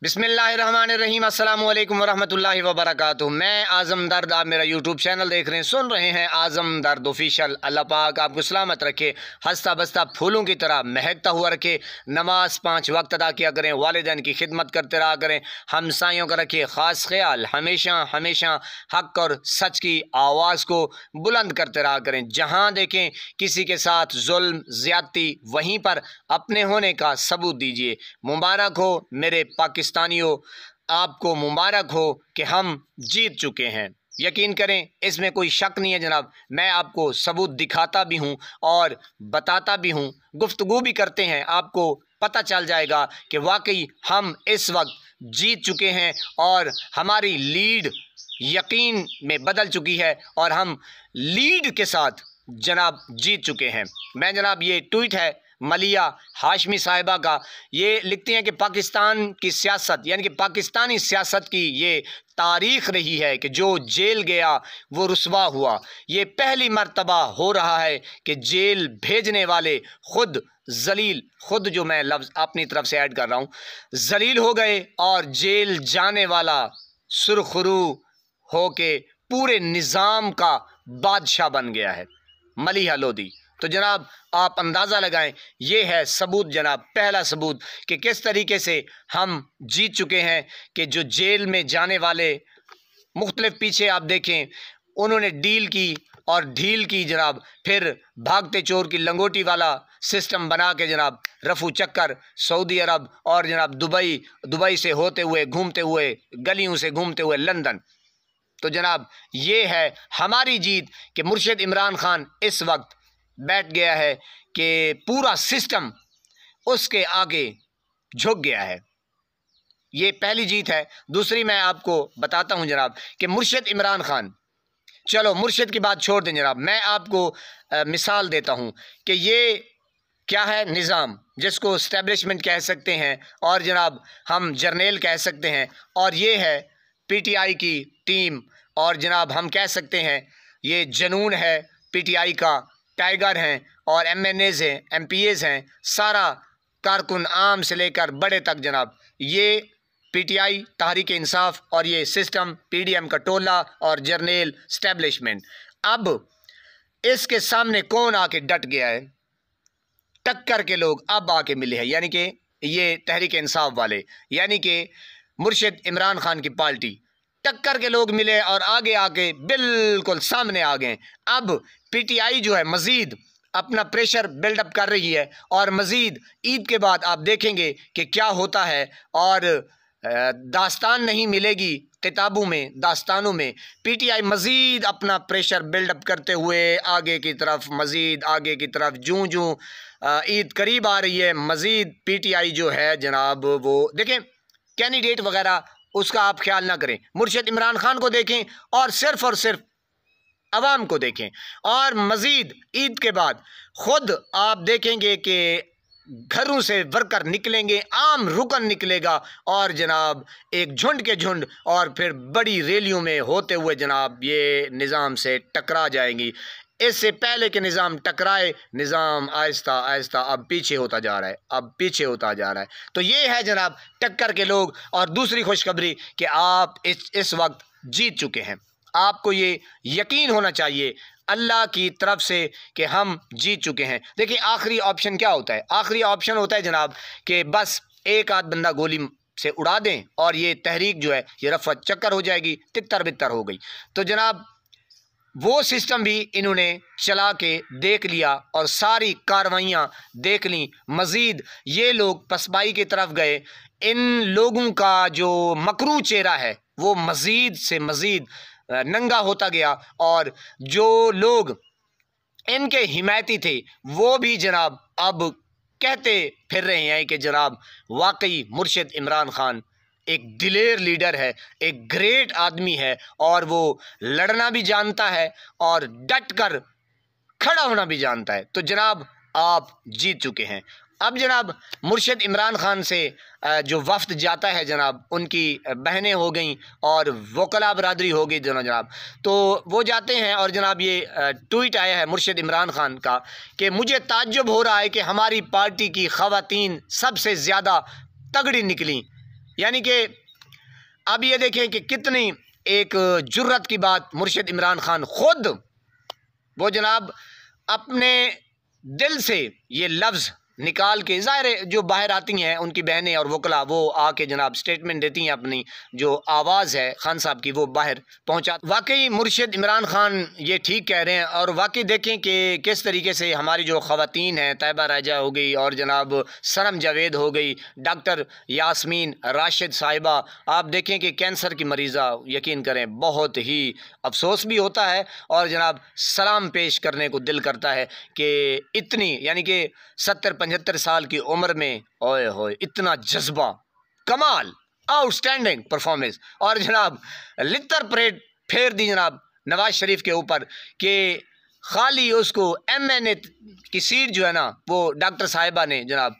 बिस्मिल्लाहिर्रहमानिर्रहीम अस्सलाम वालेकुम वरहमतुल्लाहि वबरकातुहू। मैं आज़म दर्द, आप मेरा यूट्यूब चैनल देख रहे हैं, सुन रहे हैं आज़म दर्द ऑफिशियल। अल्लाह पाक आपको सलामत रखे, हंसता बसता फूलों की तरह महकता हुआ रखे। नमाज 5 वक्त अदा किया करें, वालिदैन की खिदमत करते रहा करें, हमसायों का रखिए ख़ास ख्याल। हमेशा हमेशा हक़ और सच की आवाज़ को बुलंद करते रहा करें। जहाँ देखें किसी के साथ जुल्म ज़्यादती, वहीं पर अपने होने का सबूत दीजिए। मुबारक हो मेरे पाकिस्तानियों, आपको मुबारक हो कि हम जीत चुके हैं। यकीन करें, इसमें कोई शक नहीं है जनाब। मैं आपको सबूत दिखाता भी हूँ और बताता भी हूँ, गुफ्तगू भी करते हैं, आपको पता चल जाएगा कि वाकई हम इस वक्त जीत चुके हैं और हमारी लीड यकीन में बदल चुकी है और हम लीड के साथ जनाब जीत चुके हैं। मैं जनाब, ये ट्वीट है मलिया हाशमी साहिबा का। ये लिखती हैं कि पाकिस्तान की सियासत यानी कि पाकिस्तानी सियासत की ये तारीख़ रही है कि जो जेल गया वो रुसवा हुआ। ये पहली मर्तबा हो रहा है कि जेल भेजने वाले खुद जलील, खुद जो मैं लफ्ज़ अपनी तरफ से ऐड कर रहा हूँ, जलील हो गए और जेल जाने वाला सुरखरू हो के पूरे निज़ाम का बादशाह बन गया है, मलिहा लोधी। तो जनाब आप अंदाज़ा लगाएं, ये है सबूत जनाब, पहला सबूत कि किस तरीके से हम जीत चुके हैं। कि जो जेल में जाने वाले मुख्तलिफ, पीछे आप देखें, उन्होंने डील की और ढील की जनाब, फिर भागते चोर की लंगोटी वाला सिस्टम बना के जनाब रफू चक्कर सऊदी अरब और जनाब दुबई से होते हुए, घूमते हुए, गलियों से घूमते हुए लंदन। तो जनाब ये है हमारी जीत कि मुर्शिद इमरान खान इस वक्त बैठ गया है कि पूरा सिस्टम उसके आगे झुक गया है। ये पहली जीत है। दूसरी मैं आपको बताता हूं जनाब कि मुर्शिद इमरान खान, चलो मुर्शिद की बात छोड़ दें जनाब, मैं आपको मिसाल देता हूं कि ये क्या है, निज़ाम जिसको इस्टेब्लिशमेंट कह सकते हैं और जनाब हम जर्नेल कह सकते हैं, और ये है पीटीआई की टीम, और जनाब हम कह सकते हैं ये जनून है पीटीआई का, टाइगर हैं और एमएनएज़ हैं, एमपीएज़ हैं, सारा कारकुन आम से लेकर बड़े तक जनाब, ये पीटीआई, तहरीक इंसाफ और ये सिस्टम पीडीएम का टोला और जर्नेल इस्टेब्लिशमेंट। अब इसके सामने कौन आके डट गया है? टक्कर के लोग अब आके मिले हैं, यानी कि ये तहरीक इंसाफ वाले, यानी कि मुर्शिद इमरान खान की पार्टी। टक्कर के लोग मिले और आगे आके बिल्कुल सामने आ गए। अब पीटीआई जो है मज़ीद अपना प्रेशर बिल्डअप कर रही है और मज़ीद ईद के बाद आप देखेंगे कि क्या होता है। और दास्तान नहीं मिलेगी किताबों में, दास्तानों में पीटीआई मज़ीद अपना प्रेशर बिल्डअप करते हुए आगे की तरफ, मज़ीद आगे की तरफ, जूँ जूँ ईद करीब आ रही है, मज़ीद पीटीआई जो है जनाब, वो देखें कैंडिडेट वगैरह उसका आप ख्याल ना करें, मुर्शिद इमरान खान को देखें और सिर्फ अवाम को देखें। और मज़ीद ईद के बाद ख़ुद आप देखेंगे कि घरों से वर्कर निकलेंगे, आम रुकन निकलेगा और जनाब एक झुंड के झुंड, और फिर बड़ी रैलियों में होते हुए जनाब ये निज़ाम से टकरा जाएंगी। इससे पहले कि निज़ाम टकराए, निज़ाम आहिस्ता आहिस्ता अब पीछे होता जा रहा है, अब पीछे होता जा रहा है। तो ये है जनाब टक्कर के लोग। और दूसरी खुशखबरी कि आप इस वक्त जीत चुके हैं। आपको ये यकीन होना चाहिए अल्लाह की तरफ से कि हम जीत चुके हैं। देखिए आखिरी ऑप्शन क्या होता है? आखिरी ऑप्शन होता है जनाब कि बस एक आध बंदा गोली से उड़ा दें और ये तहरीक जो है ये रफ़ा चक्कर हो जाएगी, तितर बितर हो गई। तो जनाब वो सिस्टम भी इन्होंने चला के देख लिया और सारी कार्रवाइयाँ देख लीं। मज़ीद ये लोग पसबाई की तरफ गए। इन लोगों का जो मकरू चेहरा है वो मज़ीद से मज़ीद नंगा होता गया, और जो लोग इनके हिमायती थे वो भी जनाब अब कहते फिर रहे हैं कि जनाब वाकई मुर्शिद इमरान खान एक दिलेर लीडर है, एक ग्रेट आदमी है, और वो लड़ना भी जानता है और डट कर खड़ा होना भी जानता है। तो जनाब आप जीत चुके हैं। अब जनाब मुर्शिद इमरान खान से जो वफ्द जाता है जनाब, उनकी बहनें हो गई और वकला बरादरी हो गई जनाब, तो वो जाते हैं और जनाब ये ट्वीट आया है मुर्शिद इमरान खान का कि मुझे ताज्जुब हो रहा है कि हमारी पार्टी की ख़वातीन सबसे ज़्यादा तगड़ी निकली। यानी कि अब ये देखें कि कितनी एक जुर्रत की बात मुर्शिद इमरान खान खुद वो जनाब अपने दिल से ये लफ्ज़ निकाल के, ज़ाहिर है जो बाहर आती हैं उनकी बहनें और वकला वो आके जनाब स्टेटमेंट देती हैं, अपनी जो आवाज़ है खान साहब की वो बाहर पहुंचा। वाकई मुर्शिद इमरान खान ये ठीक कह रहे हैं। और वाकई देखें कि किस तरीके से हमारी जो ख़वातीन हैं, तैयबा राजा हो गई और जनाब सनम जावेद हो गई, डॉक्टर यास्मीन राशिद साहिबा, आप देखें कि कैंसर की मरीज़ा, यकीन करें बहुत ही अफसोस भी होता है और जनाब सलाम पेश करने को दिल करता है कि इतनी, यानी कि 70-75 साल की उम्र में ओए होए इतना जज्बा, कमाल, आउटस्टैंडिंग परफॉर्मेंस। और जनाब लितर परेड फेर दी जनाब नवाज शरीफ के ऊपर कि खाली उसको MNA की सीट जो है ना वो डॉक्टर साहिबा ने जनाब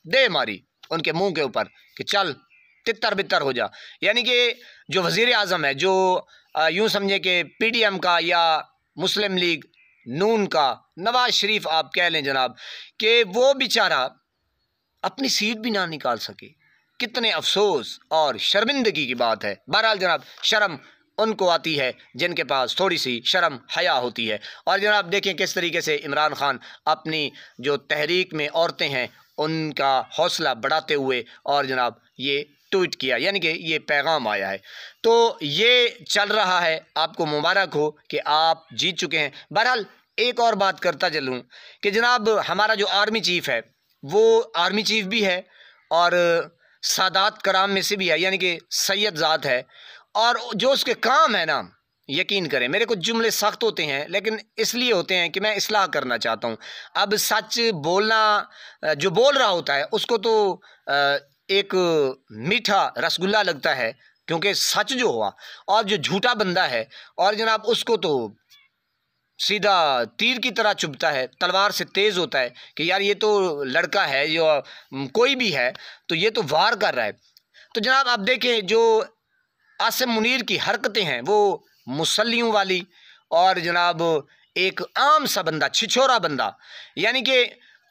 दे मारी उनके मुंह के ऊपर कि चल तितर बितर हो जा। यानी कि जो वज़ीर आज़म है, जो यूँ समझे कि PDM का या मुस्लिम लीग नून का नवाज शरीफ आप कह लें जनाब, कि वो बेचारा अपनी सीट भी ना निकाल सके, कितने अफसोस और शर्मिंदगी की बात है। बहरहाल जनाब शर्म उनको आती है जिनके पास थोड़ी सी शर्म हया होती है। और जनाब देखें किस तरीके से इमरान खान अपनी जो तहरीक में औरतें हैं उनका हौसला बढ़ाते हुए और जनाब ये ट्वीट किया, यानी कि ये पैगाम आया है। तो ये चल रहा है, आपको मुबारक हो कि आप जीत चुके हैं। बहरहाल एक और बात करता चलूँ कि जनाब हमारा जो आर्मी चीफ़ है वो आर्मी चीफ़ भी है और सादात कराम में से भी है, यानी कि सैयद ज़ात है। और जो उसके काम है ना, यकीन करें मेरे कुछ जुमले सख्त होते हैं लेकिन इसलिए होते हैं कि मैं इस्लाह करना चाहता हूँ। अब सच बोलना, जो बोल रहा होता है उसको तो एक मीठा रसगुल्ला लगता है क्योंकि सच जो हुआ, और जो झूठा बंदा है और जनाब उसको तो सीधा तीर की तरह चुभता है, तलवार से तेज़ होता है कि यार ये तो लड़का है, जो कोई भी है तो ये तो वार कर रहा है। तो जनाब आप देखें जो आसिम मुनीर की हरकतें हैं वो मुसल्लियों वाली, और जनाब एक आम सा बंदा, छिछोरा बंदा, यानी कि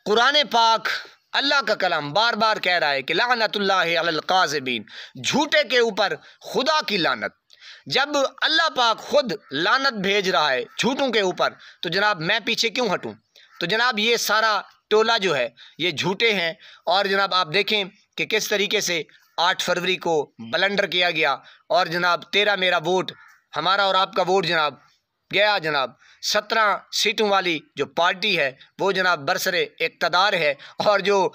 कुरान पाक अल्लाह का कलाम बार बार कह रहा है कि लानतुल्लाहि अलल काज़िबीन, झूठे के ऊपर खुदा की लानत। जब अल्लाह पाक खुद लानत भेज रहा है झूठों के ऊपर तो जनाब मैं पीछे क्यों हटूं। तो जनाब ये सारा टोला जो है ये झूठे हैं। और जनाब आप देखें कि किस तरीके से 8 फरवरी को बलंडर किया गया और जनाब तेरा मेरा वोट, हमारा और आपका वोट जनाब गया। जनाब 17 सीटों वाली जो पार्टी है वो जनाब बरसरे इक़्तिदार है, और जो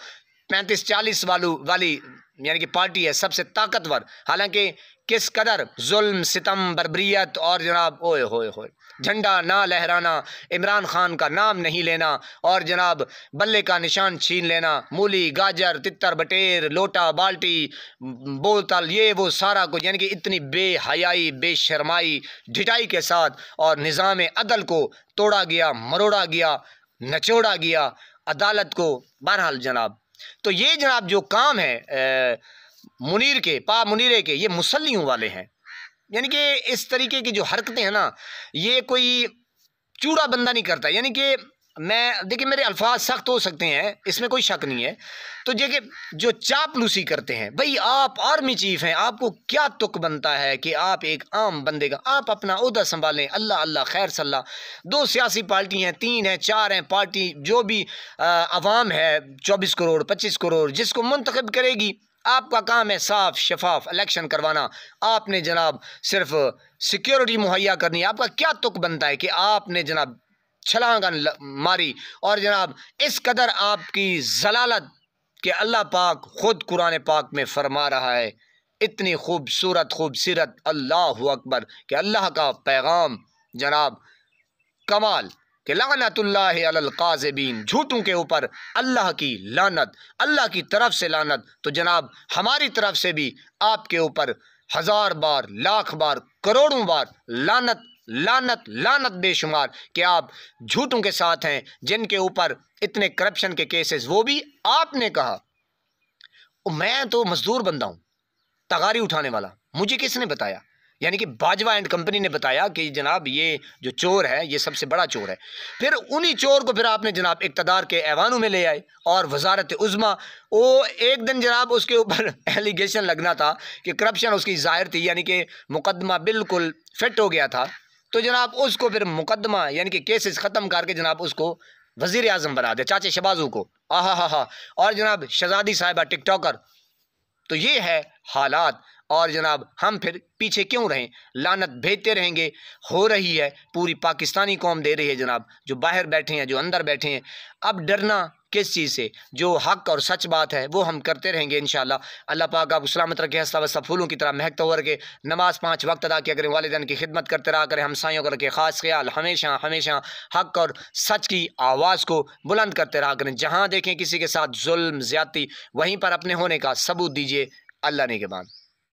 35-40 वाली यानी कि पार्टी है सबसे ताकतवर। हालांकि किस कदर जुल्म, सितम, बर्बरियत और जनाब ओए होए होए, झंडा ना लहराना, इमरान खान का नाम नहीं लेना और जनाब बल्ले का निशान छीन लेना, मूली, गाजर, तितर बटेर, लोटा, बाल्टी, बोतल, ये वो सारा कुछ, यानी कि इतनी बेहयाई, बेशर्माई, ढिठाई के साथ और निज़ाम अदल को तोड़ा गया, मरोड़ा गया, नचोड़ा गया, अदालत को। बहरहाल जनाब तो ये जनाब जो काम है मुनीर के, मुनीरे के, ये मुसल्लियों वाले हैं। यानी कि इस तरीके की जो हरकतें हैं ना ये कोई चूड़ा बंदा नहीं करता। यानी कि मैं देखिए मेरे अल्फाज सख्त हो सकते हैं, इसमें कोई शक नहीं है। तो देखिए जो चापलूसी करते हैं, भाई आप आर्मी चीफ हैं, आपको क्या तुक बनता है कि आप एक आम बंदे का आप अपना ओहदा संभालें। अल्लाह अल्लाह खैर सल्ला। 2 सियासी पार्टी हैं, 3 हैं, 4 हैं, पार्टी जो भी अवाम है 24 करोड़ 25 करोड़ जिसको मुंतखब करेगी, आपका काम है साफ शफाफ इलेक्शन करवाना। आपने जनाब सिर्फ सिक्योरिटी मुहैया करनी है। आपका क्या तुक बनता है कि आपने जनाब छलांगन मारी और जनाब इस कदर आपकी जलालत कि अल्लाह पाक खुद कुरान पाक में फरमा रहा है, इतनी खूबसूरत खूबसीरत, अल्लाह अकबर, कि अल्लाह का पैगाम जनाब कमाल कि लानतुल्लाहि अलल काज़िबीन, झूठों के ऊपर अल्लाह की लानत, अल्लाह की तरफ से लानत। तो जनाब हमारी तरफ से भी आपके ऊपर 1000 बार, लाख बार, करोड़ों बार लानत लानत लानत बेशुमार कि आप झूठों के साथ हैं, जिनके ऊपर इतने करप्शन के केसेस, वो भी आपने कहा। मैं तो मजदूर बंदा हूँ, तगारी उठाने वाला, मुझे किसने बताया यानी कि बाजवा एंड कंपनी ने बताया कि जनाब ये जो चोर है ये सबसे बड़ा चोर है। फिर उन्हीं चोर को फिर आपने जनाब इक़्तिदार के ऐवानों में ले आए और वजारत उज़्मा, वो एक दिन जनाब उसके ऊपर एलिगेशन लगना था कि करप्शन उसकी ज़ाहिर थी, यानी कि मुकदमा बिल्कुल फिट हो गया था। तो जनाब उसको फिर मुकदमा यानी कि केसेस ख़त्म करके जनाब उसको वज़ीर आज़म बना दे, चाचे शहबाजू को। हा। और जनाब शहजादी साहिबा टिकटॉकर। तो ये है हालात। और जनाब हम फिर पीछे क्यों रहें, लानत भेजते रहेंगे। हो रही है, पूरी पाकिस्तानी कौम दे रही है जनाब, जो बाहर बैठे हैं, जो अंदर बैठे हैं। अब डरना किस चीज़ से, जो हक और सच बात है वो हम करते रहेंगे इंशाअल्लाह। अल्लाह पाक आपको सलामत रखे, हंसता बसता फूलों की तरह महकता हुआ रखे। नमाज 5 वक्त अदा किया करें, वालिदैन की खिदमत करते रहा करें, हमसायों का रखे ख़ास ख्याल, हमेशा हमेशा हक और सच की आवाज़ को बुलंद करते रहा करें। जहाँ देखें किसी के साथ जुल्म ज़्यादती, वहीं पर अपने होने का सबूत दीजिए। अल्लाह ने के बाद।